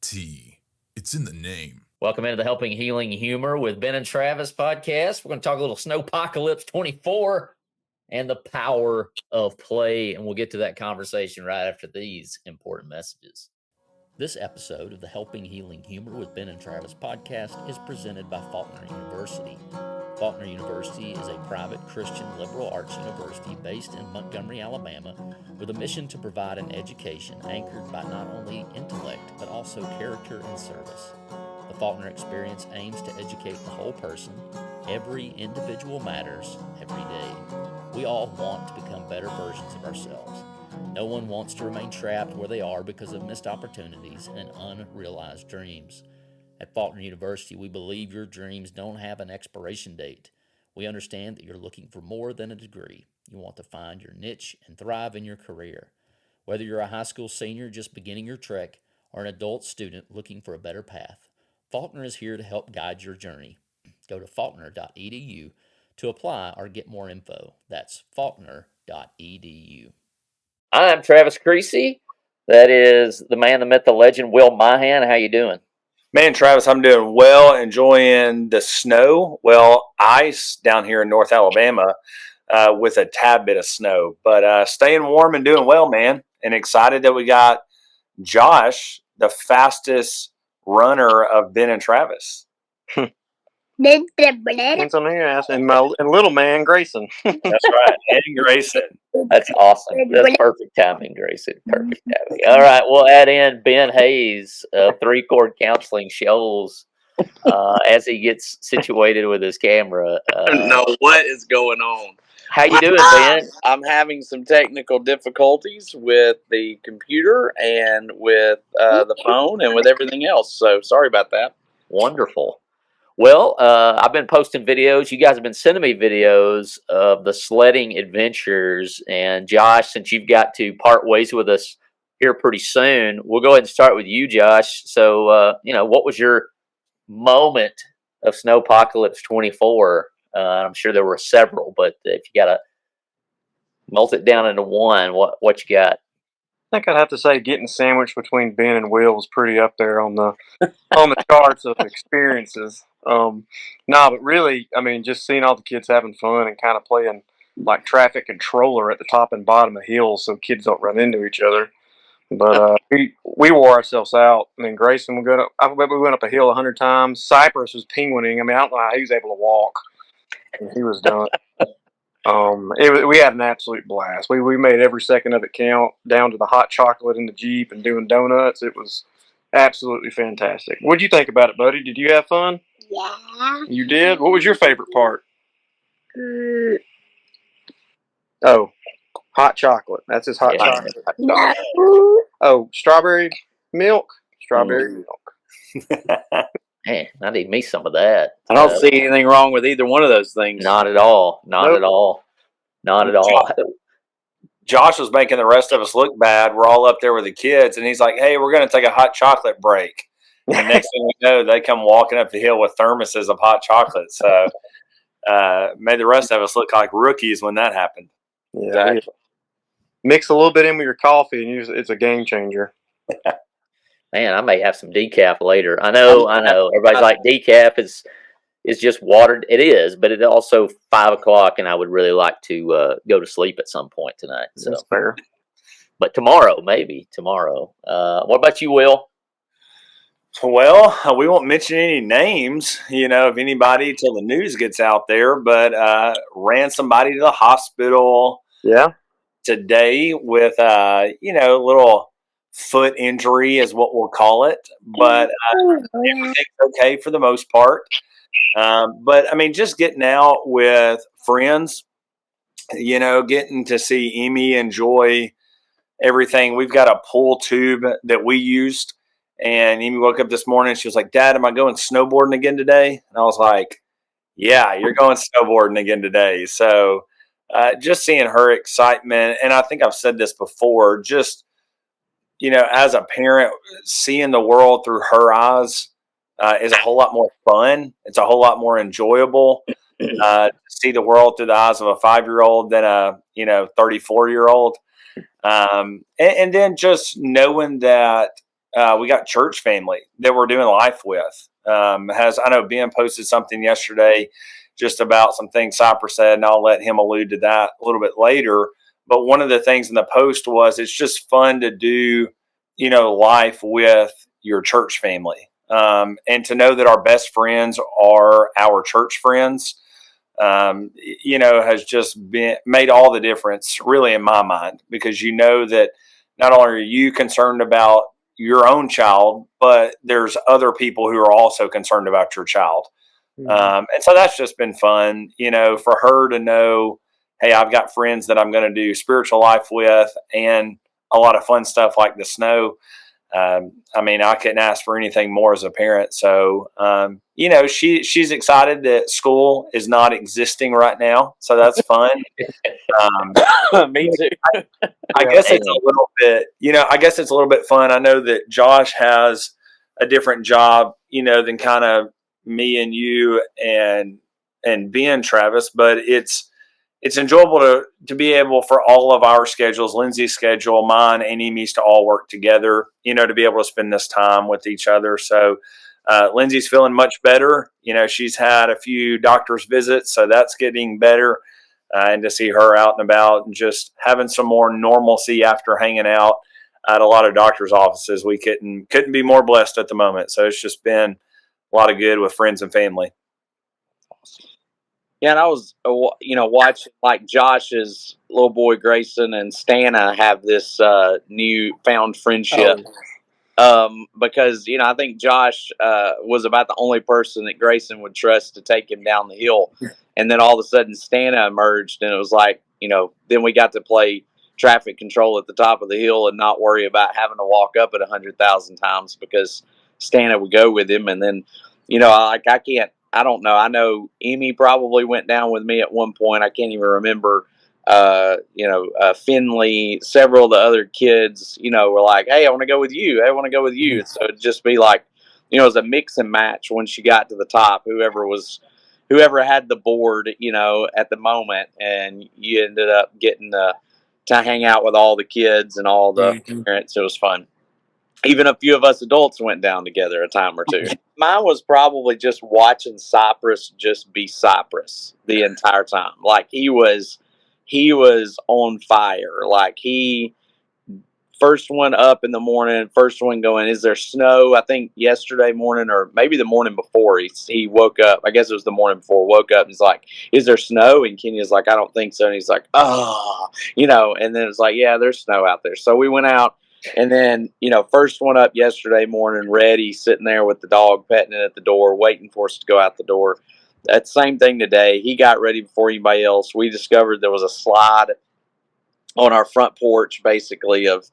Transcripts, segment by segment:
T. It's in the name. Welcome into the Helping Healing Humor with Ben and Travis podcast. We're going to talk a little Snowpocalypse 24 and the power of play, and we'll get to that conversation right after these important messages. This episode of the Helping Healing Humor with Ben and Travis podcast is presented by Faulkner University. Faulkner University is a private Christian liberal arts university based in Montgomery, Alabama, with a mission to provide an education anchored by not only intellect, but also character and service. The Faulkner experience aims to educate the whole person. Every individual matters every day. We all want to become better versions of ourselves. No one wants to remain trapped where they are because of missed opportunities and unrealized dreams. At Faulkner University, we believe your dreams don't have an expiration date. We understand that you're looking for more than a degree. You want to find your niche and thrive in your career. Whether you're a high school senior just beginning your trek or an adult student looking for a better path, Faulkner is here to help guide your journey. Go to faulkner.edu to apply or get more info. That's faulkner.edu. I'm Travis Creasy. That is the man, the myth, the legend, Will Mahan. How you doing? Man, Travis, I'm doing well, enjoying the snow. Well, ice down here in North Alabama with a tad bit of snow. But staying warm and doing well, man. And excited that we got Josh, the fastest runner of Ben and Travis. Hands on your ass. And little man, Grayson. That's right. And Grayson. That's awesome. That's perfect timing, Grayson. Perfect timing. All right, we'll add in Ben Hayes, 3-chord counseling shows as he gets situated with his camera. I don't know what is going on. How you doing, Ben? I'm having some technical difficulties with the computer and with the phone and with everything else. So sorry about that. Wonderful. Well, I've been posting videos. You guys have been sending me videos of the sledding adventures. And Josh, since you've got to part ways with us here pretty soon, we'll go ahead and start with you, Josh. So, what was your moment of Snowpocalypse 24? I'm sure there were several, but if you got to melt it down into one, what you got? I think I'd have to say getting sandwiched between Ben and Will was pretty up there on the charts of experiences. But really, I mean, just seeing all the kids having fun and kind of playing like traffic controller at the top and bottom of hills so kids don't run into each other. But we wore ourselves out. I mean, Grayson, we went up a hill 100 times. Cypress was penguining. I mean, I don't know how he was able to walk. And he was done. We had an absolute blast. We made every second of it count, down to the hot chocolate in the Jeep and doing donuts. It was absolutely fantastic. What'd you think about it, buddy? Did you have fun? Yeah. You did? What was your favorite part? Oh, hot chocolate. That's his hot chocolate. No. Oh, strawberry milk? Strawberry milk. Man, I need me some of that. I don't see anything wrong with either one of those things. Not at all. Not at all. Josh was making the rest of us look bad. We're all up there with the kids, and he's like, hey, we're going to take a hot chocolate break. And next thing we know, they come walking up the hill with thermoses of hot chocolate. So made the rest of us look like rookies when that happened. Yeah. Exactly. Mix a little bit in with your coffee, and it's a game changer. Man, I may have some decaf later. I know. Everybody's like, decaf is just water. It is, but it's also 5 o'clock, and I would really like to go to sleep at some point tonight. So. That's fair. But tomorrow, maybe tomorrow. What about you, Will? Well, we won't mention any names, of anybody till the news gets out there, but ran somebody to the hospital today with, a little foot injury is what we'll call it. But everything's okay for the most part. But, I mean, just getting out with friends, getting to see Amy enjoy everything. We've got a pool tube that we used. And Amy woke up this morning and she was like, Dad, am I going snowboarding again today? And I was like, yeah, you're going snowboarding again today. So just seeing her excitement. And I think I've said this before, just, as a parent, seeing the world through her eyes is a whole lot more fun. It's a whole lot more enjoyable to see the world through the eyes of a 5-year-old than a, 34-year-old. And then just knowing that we got church family that we're doing life with. I know Ben posted something yesterday just about some things Cypress said, and I'll let him allude to that a little bit later. But one of the things in the post was it's just fun to do, life with your church family. And to know that our best friends are our church friends, has just been made all the difference really in my mind, because that not only are you concerned about your own child, but there's other people who are also concerned about your child. And so that's just been fun, for her to know, hey, I've got friends that I'm going to do spiritual life with, and a lot of fun stuff like the snow. I couldn't ask for anything more as a parent. So, she's excited that school is not existing right now. So that's fun. Me too. I guess it's a little bit, it's a little bit fun. I know that Josh has a different job, than kind of me and you and Ben, Travis, but it's enjoyable to be able for all of our schedules, Lindsay's schedule, mine, and Amy's, to all work together, to be able to spend this time with each other. So Lindsay's feeling much better. She's had a few doctor's visits, so that's getting better. And to see her out and about and just having some more normalcy after hanging out at a lot of doctor's offices, we couldn't be more blessed at the moment. So it's just been a lot of good with friends and family. Yeah, and I was, watching like Josh's little boy Grayson and Stana have this new found friendship. Because I think Josh was about the only person that Grayson would trust to take him down the hill, and then all of a sudden Stana emerged, and it was like, then we got to play traffic control at the top of the hill and not worry about having to walk up it 100,000 times, because Stana would go with him. And then, I don't know. I know Amy probably went down with me at one point. I can't even remember. Finley, several of the other kids, were like, hey, I want to go with you. I want to go with you. So it'd just be like, it was a mix and match when she got to the top, whoever had the board, at the moment, and you ended up getting to hang out with all the kids and all the parents. It was fun. Even a few of us adults went down together a time or two. Mine was probably just watching Cypress just be Cypress the entire time. Like he was on fire. Like he first one up in the morning, first one going, is there snow? I think yesterday morning or maybe the morning before he woke up. I guess it was the morning before, woke up and he's like, is there snow? And Kenya's like, I don't think so. And he's like, and then it's like, yeah, there's snow out there. So we went out. And then, first one up yesterday morning, Reddy sitting there with the dog, petting it at the door, waiting for us to go out the door. That same thing today. He got ready before anybody else. We discovered there was a slide on our front porch, basically, of,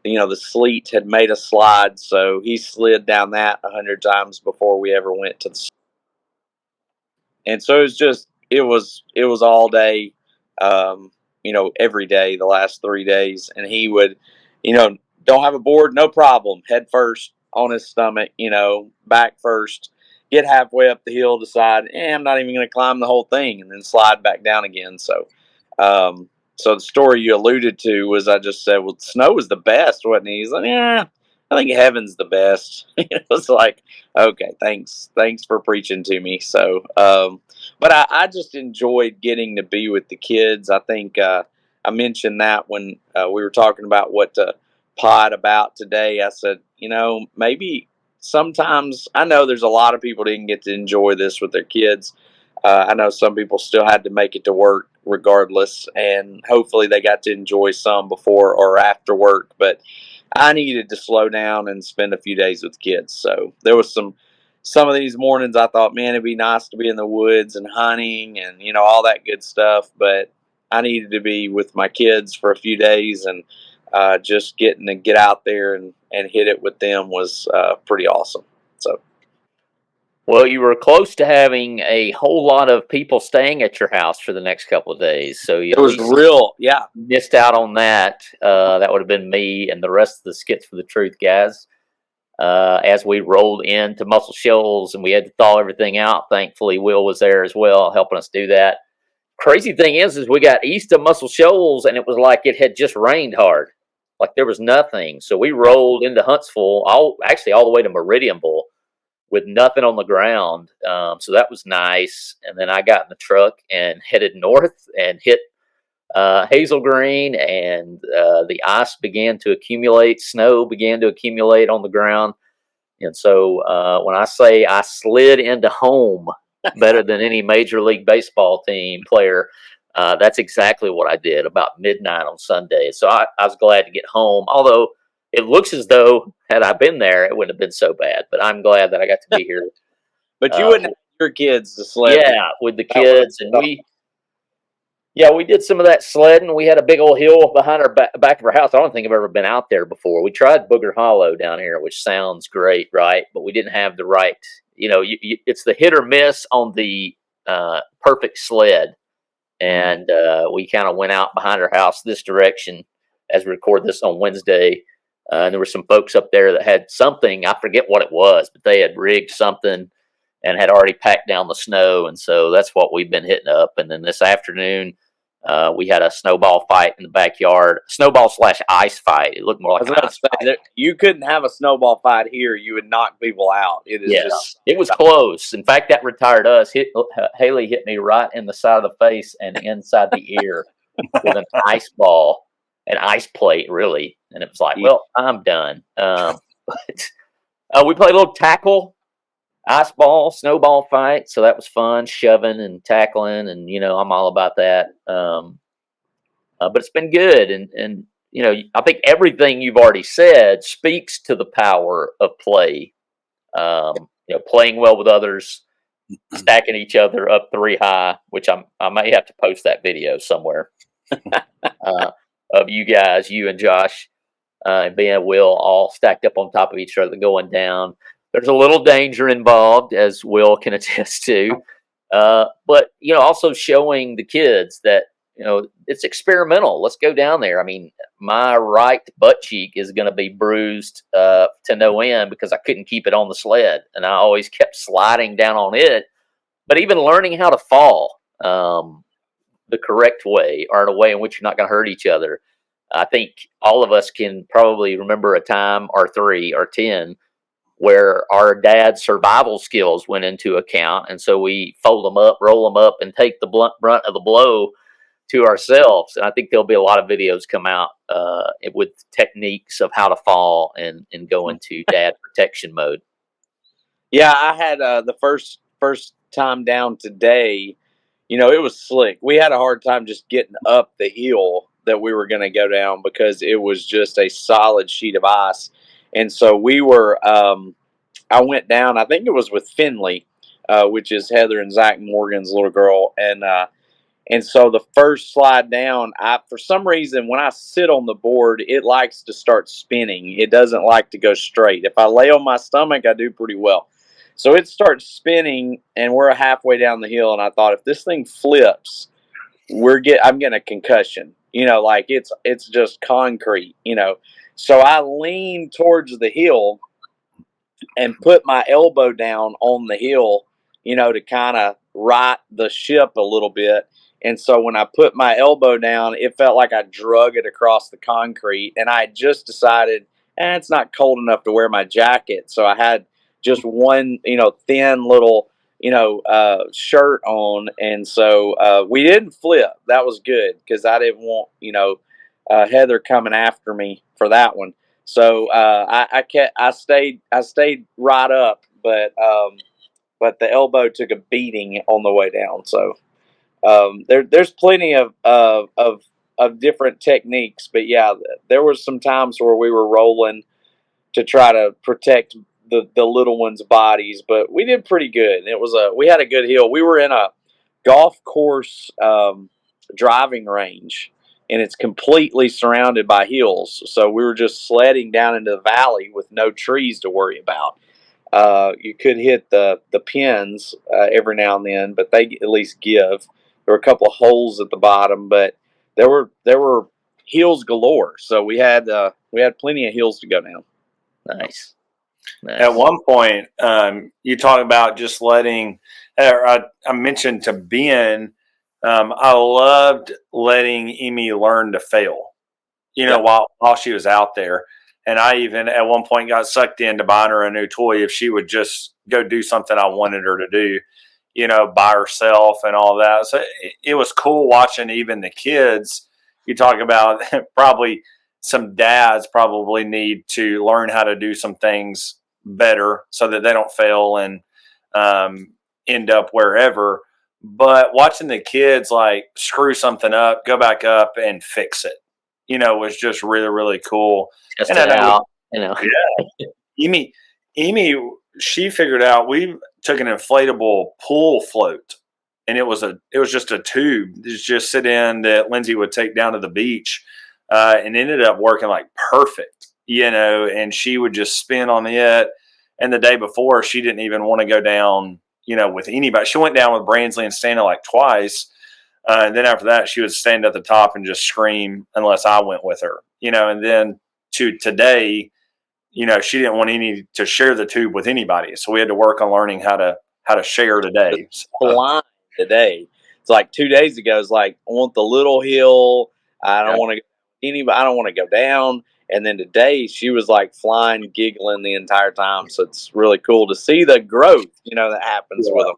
the sleet had made a slide. So he slid down that 100 times before we ever went to the. And so it was all day, every day, the last 3 days. And he would, don't have a board, no problem. Head first on his stomach, back first. Get halfway up the hill, decide, I'm not even going to climb the whole thing, and then slide back down again. So, so the story you alluded to was I just said, well, snow was the best, wasn't he? He's like, yeah, I think heaven's the best. It was like, okay, thanks for preaching to me. So, but I just enjoyed getting to be with the kids. I think I mentioned that when we were talking about what to pod about today. I said, maybe sometimes, I know there's a lot of people that didn't get to enjoy this with their kids. I know some people still had to make it to work regardless, and hopefully they got to enjoy some before or after work, but I needed to slow down and spend a few days with kids. So there was some of these mornings I thought, man, it'd be nice to be in the woods and hunting and, all that good stuff, but I needed to be with my kids for a few days, and just getting to get out there and hit it with them was pretty awesome. So, well, you were close to having a whole lot of people staying at your house for the next couple of days, so you it was real, yeah. Missed out on that. That would have been me and the rest of the Skits for the Truth guys. As we rolled into Muscle Shoals and we had to thaw everything out, thankfully Will was there as well, helping us do that. Crazy thing is we got east of Muscle Shoals and it was like it had just rained hard. like there was nothing. So we rolled into Huntsville, all the way to Meridianville with nothing on the ground. So that was nice. And then I got in the truck and headed north and hit Hazel Green, and the ice began to accumulate, snow began to accumulate on the ground. And so when I say I slid into home better than any Major League Baseball team player, that's exactly what I did about midnight on Sunday. So I was glad to get home, although it looks as though had I been there, it wouldn't have been so bad. But I'm glad that I got to be here. But you wouldn't have your kids to sled. Yeah, with the kids. And we did some of that sledding. We had a big old hill behind our back of our house. I don't think I've ever been out there before. We tried Booger Hollow down here, which sounds great, right? But we didn't have the right, it's the hit or miss on the perfect sled. And we kind of went out behind our house this direction as we record this on Wednesday. And there were some folks up there that had something, I forget what it was, but they had rigged something and had already packed down the snow. And so that's what we've been hitting up. And then this afternoon, we had a snowball fight in the backyard, snowball/ice fight. It looked more like an ice fight. You couldn't have a snowball fight here. You would knock people out. It was close. In fact, that retired us. Haley hit me right in the side of the face and inside the ear with an ice ball, an ice plate, really. And it was like, well, I'm done. But we played a little tackle, ice ball, snowball fight. So that was fun, shoving and tackling. And, I'm all about that. But it's been good. And I think everything you've already said speaks to the power of play. Playing well with others, stacking each other up 3 high, which I may have to post that video somewhere of you guys, you and Josh and Ben and Will all stacked up on top of each other going down. There's a little danger involved, as Will can attest to, but also showing the kids that it's experimental. Let's go down there. I mean, my right butt cheek is going to be bruised to no end because I couldn't keep it on the sled, and I always kept sliding down on it. But even learning how to fall the correct way, or in a way in which you're not going to hurt each other, I think all of us can probably remember a time or 3 or 10 where our dad's survival skills went into account, and so we fold them up, roll them up, and take the brunt of the blow to ourselves. And I think there'll be a lot of videos come out with techniques of how to fall and go into dad protection mode. Yeah, I had the first time down today. It was slick. We had a hard time just getting up the hill that we were going to go down because it was just a solid sheet of ice. And so we were, I went down, I think it was with Finley, which is Heather and Zach Morgan's little girl. And so the first slide down, for some reason, when I sit on the board, it likes to start spinning. It doesn't like to go straight. If I lay on my stomach, I do pretty well. So it starts spinning, and we're halfway down the hill. And I thought, if this thing flips, I'm getting a concussion. Like it's just concrete. So I leaned towards the hill and put my elbow down on the hill, to kind of right the ship a little bit. And so when I put my elbow down, it felt like I drug it across the concrete. And I had just decided, it's not cold enough to wear my jacket. So I had just one, thin little, shirt on. And so we didn't flip. That was good because I didn't want, Heather coming after me for that one. So I stayed right up, but the elbow took a beating on the way down. So there's plenty of different techniques, but yeah, there was some times where we were rolling to try to protect the little ones' bodies, but we did pretty good. We had a good hill. We were in a golf course driving range, and it's completely surrounded by hills. So we were just sledding down into the valley with no trees to worry about. You could hit the pins every now and then, but they at least give. There were a couple of holes at the bottom, but there were hills galore. So we had plenty of hills to go down. Nice. At one point, you talk about just letting. I mentioned to Ben, I loved letting Amy learn to fail. you know, while she was out there. And I even at one point got sucked into buying her a new toy if she would just go do something I wanted her to do, you know, by herself and all that. So it was cool watching even the kids. You talk about probably some dads probably need to learn how to do some things better so that they don't fail and end up wherever. But watching the kids like screw something up, go back up and fix it, you know, was just really, really cool. Just and it out, you know. Yeah. Amy, she figured out we took an inflatable pool float, and it was just a tube just sit in that Lindsay would take down to the beach, and ended up working like perfect, you know, and she would just spin on it. And the day before, she didn't even want to go down, you know, with anybody. She went down with Bransley and Santa like twice. And then after that, she would stand at the top and just scream unless I went with her, you know. And then to today, you know, she didn't want any to share the tube with anybody. So we had to work on learning how to share today. Blind today. It's like 2 days ago. It's like, I want the little hill. I don't want to anybody. I don't want to go down. And then today she was like flying, giggling the entire time. So it's really cool to see the growth, you know, that happens with them.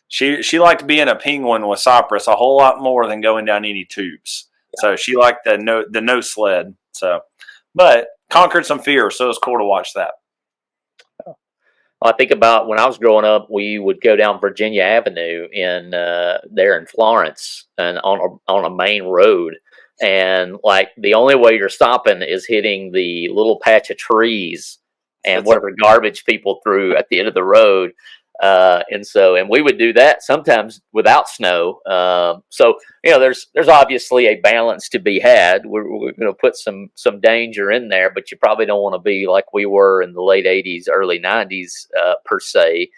She liked being a penguin with Cypress a whole lot more than going down any tubes. Yeah. So she liked the no sled. So, but conquered some fear. So it was cool to watch that. I think about when I was growing up, we would go down Virginia Avenue in there in Florence and on a main road. And like the only way you're stopping is hitting the little patch of trees and whatever garbage people threw at the end of the road. And we would do that sometimes without snow. So, you know, there's obviously a balance to be had. We're going to put some danger in there, but you probably don't want to be like we were in the late 80s, early 90s, per se.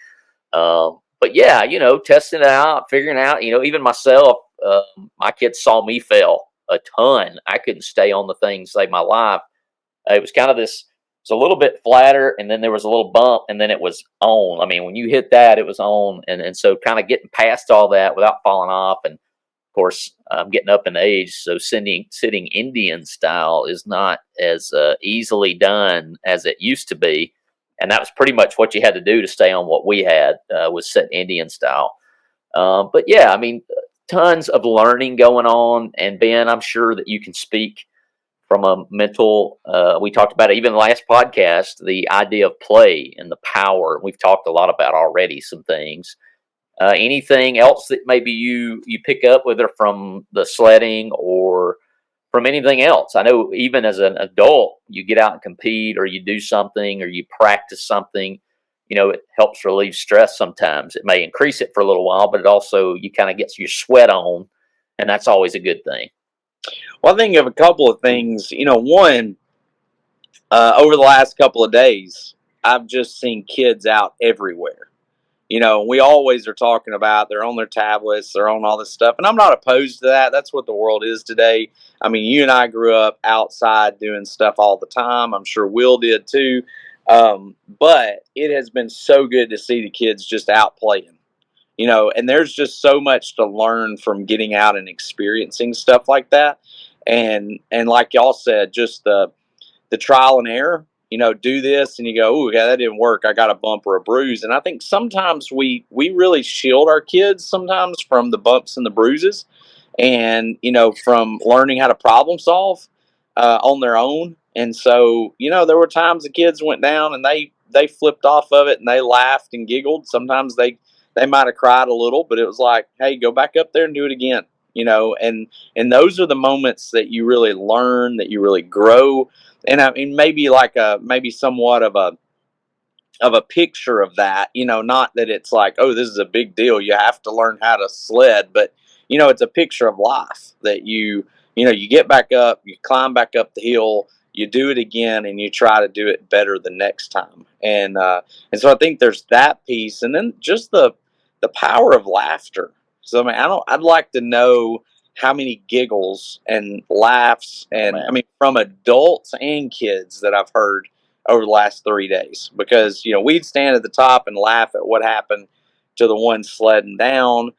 But yeah, you know, testing it out, figuring out, you know, even myself, my kids saw me fail a ton. I couldn't stay on the thing to save my life. It was kind of this, it's a little bit flatter, and then there was a little bump, and then it was on. I mean, when you hit that, it was on. And so kind of getting past all that without falling off. And of course, I'm getting up in age, so sitting Indian style is not as easily done as it used to be. And that was pretty much what you had to do to stay on what we had, was sitting Indian style. But yeah, I mean, tons of learning going on. And Ben, I'm sure that you can speak from a mental, we talked about it even in the last podcast, the idea of play and the power. We've talked a lot about already some things. Anything else that maybe you pick up, whether from the sledding or from anything else? I know even as an adult, you get out and compete, or you do something, or you practice something, you know, it helps relieve stress sometimes. It may increase it for a little while, but it also, you kind of get your sweat on, and that's always a good thing. Well, I think of a couple of things. You know, one, over the last couple of days, I've just seen kids out everywhere. You know, we always are talking about they're on their tablets, they're on all this stuff. And I'm not opposed to that. That's what the world is today. I mean, you and I grew up outside doing stuff all the time. I'm sure Will did too. But it has been so good to see the kids just out playing. You know, and there's just so much to learn from getting out and experiencing stuff like that. And like y'all said, just the trial and error, you know, do this and you go, oh, yeah, that didn't work. I got a bump or a bruise. And I think sometimes we really shield our kids sometimes from the bumps and the bruises and, you know, from learning how to problem solve on their own. And so, you know, there were times the kids went down and they flipped off of it and they laughed and giggled. Sometimes they might have cried a little, but it was like, hey, go back up there and do it again, you know, and those are the moments that you really learn, that you really grow. And I mean, maybe maybe somewhat of a picture of that, you know, not that it's like, oh, this is a big deal, you have to learn how to sled, but, you know, it's a picture of life that you get back up, you climb back up the hill, you do it again, and you try to do it better the next time. And so I think there's that piece, and then just the power of laughter. So I mean, I'd like to know how many giggles and laughs and I mean from adults and kids that I've heard over the last 3 days, because, you know, we'd stand at the top and laugh at what happened to the one sledding down.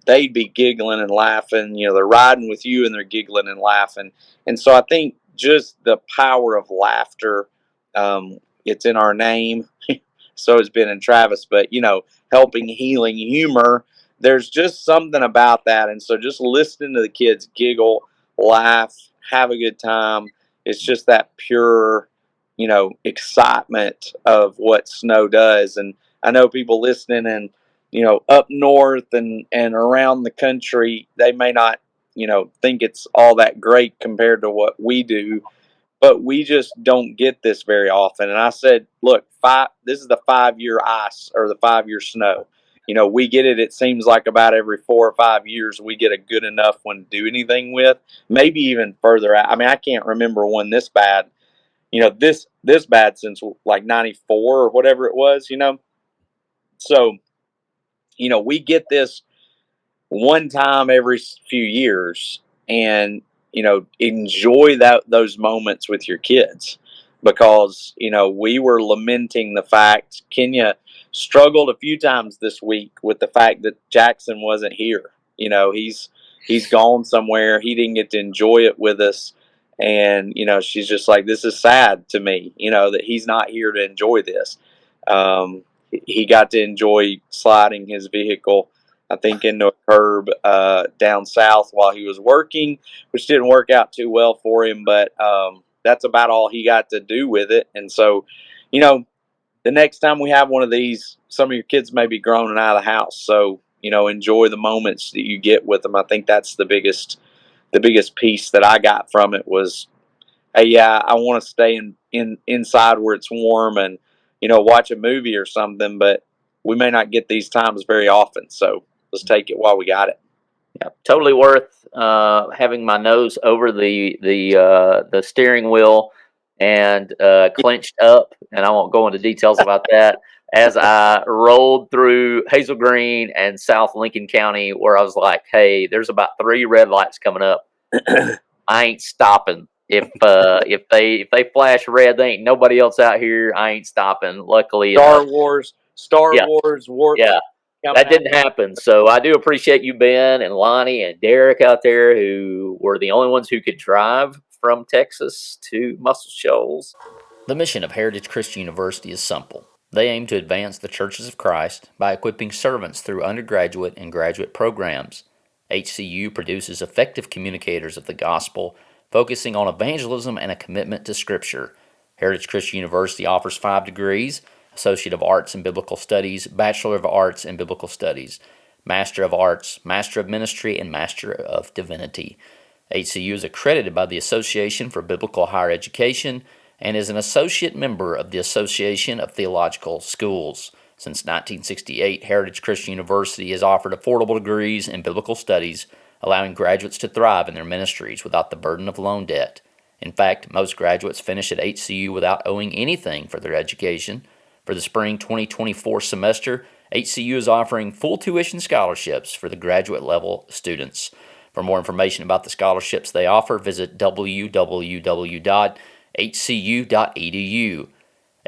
they'd be giggling and laughing. You know, they're riding with you and they're giggling and laughing. And so I think just the power of laughter, it's in our name. So has Ben and Travis, but you know, helping, healing, humor. There's just something about that. And so just listening to the kids giggle, laugh, have a good time. It's just that pure, you know, excitement of what snow does. And I know people listening and, you know, up north and around the country, they may not, you know, think it's all that great compared to what we do, but we just don't get this very often. And I said, look, this is the 5-year ice or the 5-year snow. You know, we get it. It seems like about every 4 or 5 years we get a good enough one to do anything with. Maybe even further out. I mean, I can't remember one this bad. You know, this bad since like '94 or whatever it was. You know, so you know we get this one time every few years, and you know enjoy those moments with your kids, because you know we were lamenting the fact Kenya struggled a few times this week with the fact that Jackson wasn't here. You know, he's gone somewhere, he didn't get to enjoy it with us, and you know she's just like, this is sad to me, you know, that he's not here to enjoy this. He got to enjoy sliding his vehicle, I think, into a curb down south while he was working, which didn't work out too well for him, but that's about all he got to do with it. And so, you know, the next time we have one of these, some of your kids may be grown and out of the house. So, you know, enjoy the moments that you get with them. I think that's the biggest piece that I got from it was, hey, yeah, I want to stay inside where it's warm and, you know, watch a movie or something, but we may not get these times very often. So let's take it while we got it. Yeah, totally worth having my nose over the steering wheel and clenched up, and I won't go into details about that, as I rolled through Hazel Green and South Lincoln County, where I was like, hey, there's about 3 red lights coming up. I ain't stopping. If they flash red, there ain't nobody else out here. I ain't stopping. Luckily, Star Wars, Warp. Yeah, that didn't happen. So I do appreciate you, Ben and Lonnie and Derek out there, who were the only ones who could drive from Texas to Muscle Shoals. The mission of Heritage Christian University is simple. They aim to advance the churches of Christ by equipping servants through undergraduate and graduate programs. HCU produces effective communicators of the gospel, focusing on evangelism and a commitment to Scripture. Heritage Christian University offers 5 degrees: Associate of Arts in Biblical Studies, Bachelor of Arts in Biblical Studies, Master of Arts, Master of Ministry, and Master of Divinity. HCU is accredited by the Association for Biblical Higher Education and is an associate member of the Association of Theological Schools. Since 1968, Heritage Christian University has offered affordable degrees in biblical studies, allowing graduates to thrive in their ministries without the burden of loan debt. In fact, most graduates finish at HCU without owing anything for their education. For the spring 2024 semester, HCU is offering full tuition scholarships for the graduate level students. For more information about the scholarships they offer, visit www.hcu.edu.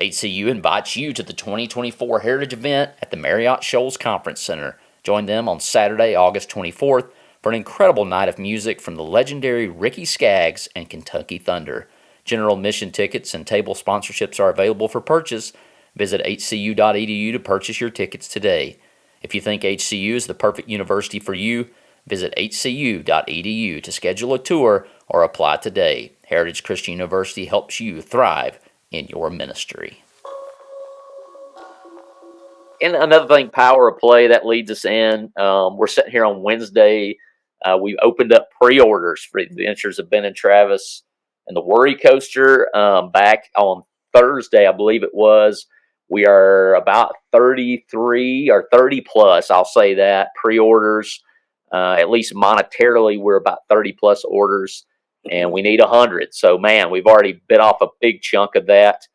HCU invites you to the 2024 Heritage event at the Marriott Shoals Conference Center. Join them on Saturday, August 24th for an incredible night of music from the legendary Ricky Skaggs and Kentucky Thunder. General admission tickets and table sponsorships are available for purchase. Visit hcu.edu to purchase your tickets today. If you think HCU is the perfect university for you, visit hcu.edu to schedule a tour or apply today. Heritage Christian University helps you thrive in your ministry. And another thing, power of play, that leads us in. We're sitting here on Wednesday. We've opened up pre-orders for the Adventures of Ben and Travis and the Worry Coaster back on Thursday, I believe it was. We are about 33 or 30 plus, I'll say that, pre-orders. At least monetarily, we're about 30 plus orders, and we need 100. So, man, we've already bit off a big chunk of that.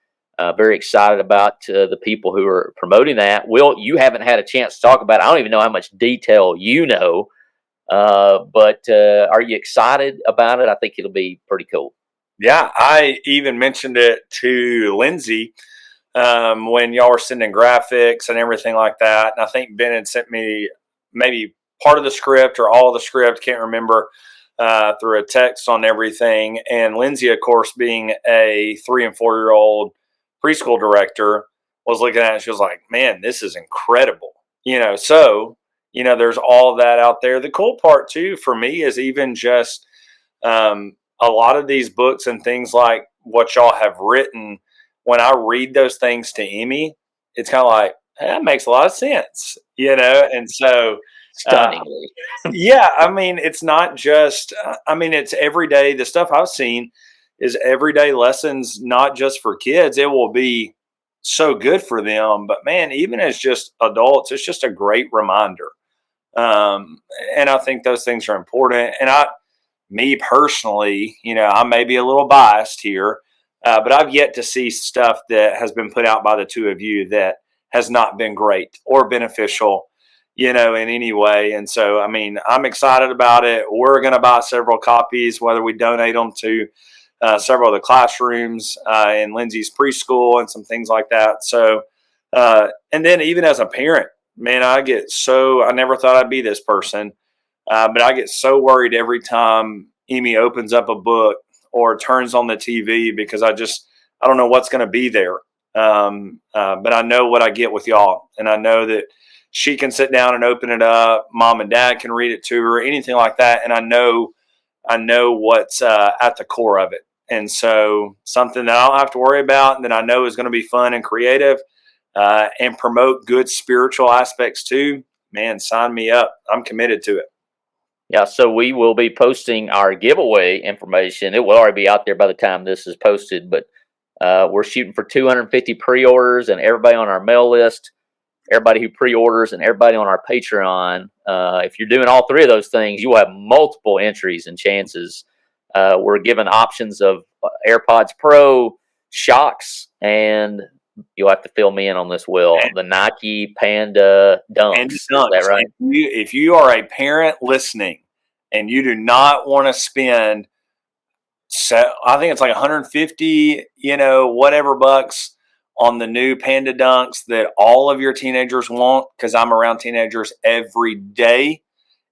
Very excited about the people who are promoting that. Will, you haven't had a chance to talk about it. I don't even know how much detail you know, but are you excited about it? I think it'll be pretty cool. Yeah, I even mentioned it to Lindsay when y'all were sending graphics and everything like that. And I think Ben had sent me maybe part of the script or all of the script, can't remember, through a text on everything. And Lindsay, of course, being a 3 and 4 year old preschool director, was looking at it. She was like, man, this is incredible. So, there's all of that out there. The cool part too, for me, is even just, a lot of these books and things like what y'all have written, when I read those things to Amy, it's kind of like, hey, that makes a lot of sense, and so Stunningly. yeah, I mean, it's not just, it's every day. The stuff I've seen is everyday lessons, not just for kids. It will be so good for them, but man, even as just adults, it's just a great reminder. And I think those things are important. And me personally, I may be a little biased here, but I've yet to see stuff that has been put out by the two of you that has not been great or beneficial, in any way. And so, I'm excited about it. We're going to buy several copies, whether we donate them to several of the classrooms in Lindsay's preschool and some things like that. So, and then even as a parent, man, I never thought I'd be this person. But I get so worried every time Amy opens up a book or turns on the TV, because I don't know what's going to be there. But I know what I get with y'all. And I know that she can sit down and open it up. Mom and dad can read it to her, anything like that. And I know what's at the core of it. And so something that I don't have to worry about and that I know is going to be fun and creative and promote good spiritual aspects too. Man, sign me up. I'm committed to it. Yeah, so we will be posting our giveaway information. It will already be out there by the time this is posted, but we're shooting for 250 pre-orders, and everybody on our mail list, everybody who pre-orders, and everybody on our Patreon. If you're doing all three of those things, you will have multiple entries and chances. We're given options of AirPods Pro, Shocks, and you'll have to fill me in on this, Will. The Nike Panda Dunks. Is that right? If you are a parent listening and you do not want to spend, I think it's like 150, whatever bucks on the new Panda Dunks that all of your teenagers want, because I'm around teenagers every day.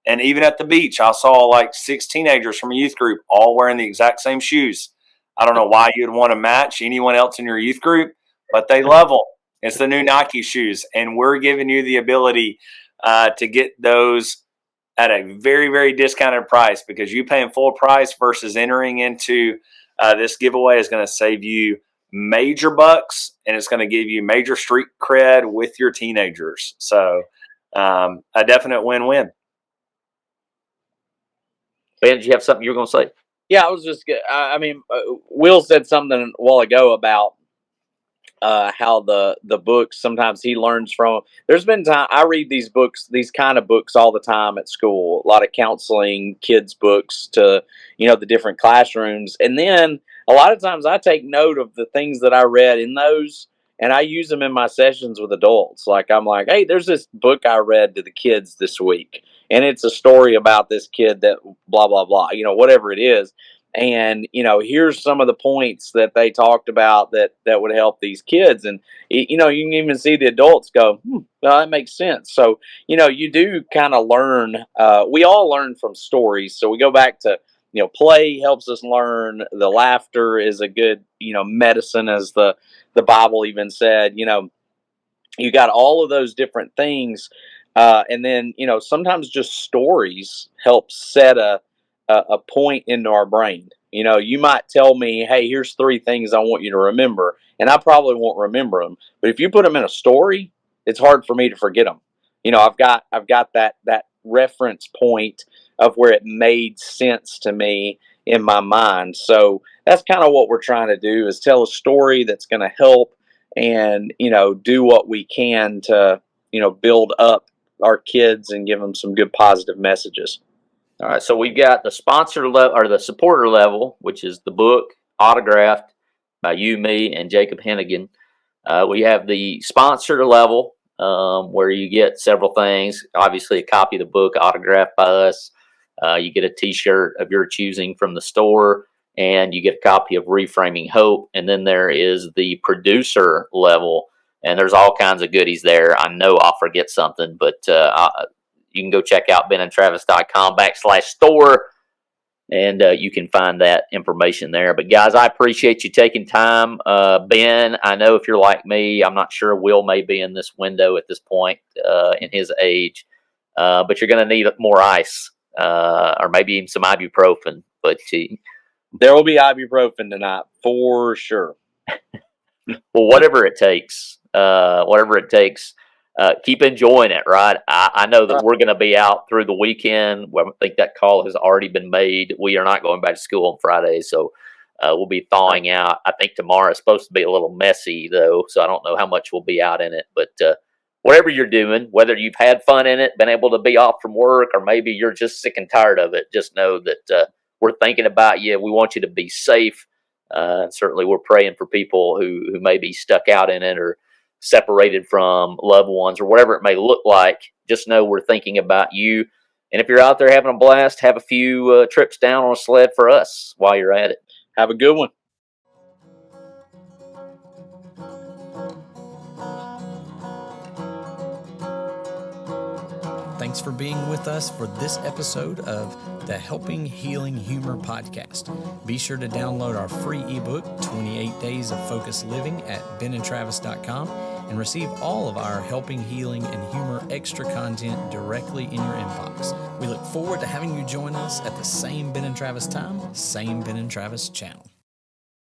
And even at the beach, I saw like 6 teenagers from a youth group all wearing the exact same shoes. I don't know why you'd want to match anyone else in your youth group, but they love them. It's the new Nike shoes. And we're giving you the ability to get those at a very, very discounted price, because you paying full price versus entering into this giveaway is going to save you major bucks, and it's going to give you major street cred with your teenagers. So a definite win-win. Ben, did you have something you were going to say? Yeah, I was just, Will said something a while ago about how the books, sometimes he learns from. There's been time I read these books, these kind of books all the time at school, a lot of counseling, kids books to, the different classrooms. And then a lot of times I take note of the things that I read in those, and I use them in my sessions with adults. Like, I'm like, hey, there's this book I read to the kids this week, and it's a story about this kid that blah, blah, blah, whatever it is. And, here's some of the points that they talked about that would help these kids. And, you can even see the adults go, well, that makes sense. So, you do kind of learn. We all learn from stories. So we go back to, play helps us learn. The laughter is a good, medicine, as the Bible even said. You got all of those different things. And then, sometimes just stories help set a point into our brain. You might tell me, hey, here's 3 things I want you to remember, and I probably won't remember them. But if you put them in a story, it's hard for me to forget them. I've got that reference point of where it made sense to me in my mind. So that's kind of what we're trying to do, is tell a story that's going to help and, do what we can to, build up our kids and give them some good positive messages. All right, so we've got the sponsor level, or the supporter level, which is the book autographed by you, me, and Jacob Hennigan. We have the sponsor level, where you get several things. Obviously, a copy of the book autographed by us. You get a T-shirt of your choosing from the store, and you get a copy of Reframing Hope. And then there is the producer level, and there's all kinds of goodies there. I know I'll forget something, but you can go check out benandtravis.com/store. And you can find that information there. But guys, I appreciate you taking time. Ben, I know if you're like me, I'm not sure Will may be in this window at this point in his age, but you're going to need more ice or maybe even some ibuprofen. But there will be ibuprofen tonight for sure. Well, whatever it takes, keep enjoying it, right? I know that we're going to be out through the weekend. Well, I think that call has already been made. We are not going back to school on Friday, so we'll be thawing out. I think tomorrow is supposed to be a little messy, though, so I don't know how much we'll be out in it. But whatever you're doing, whether you've had fun in it, been able to be off from work, or maybe you're just sick and tired of it, just know that we're thinking about you. We want you to be safe. Certainly, we're praying for people who may be stuck out in it or separated from loved ones or whatever it may look like. Just know we're thinking about you. And if you're out there having a blast, have a few trips down on a sled for us while you're at it. Have a good one. Thanks for being with us for this episode of the Helping Healing Humor podcast. Be sure to download our free ebook, 28 Days of Focused Living, at benandtravis.com and receive all of our Helping Healing and Humor extra content directly in your inbox. We look forward to having you join us at the same Ben and Travis time, same Ben and Travis channel.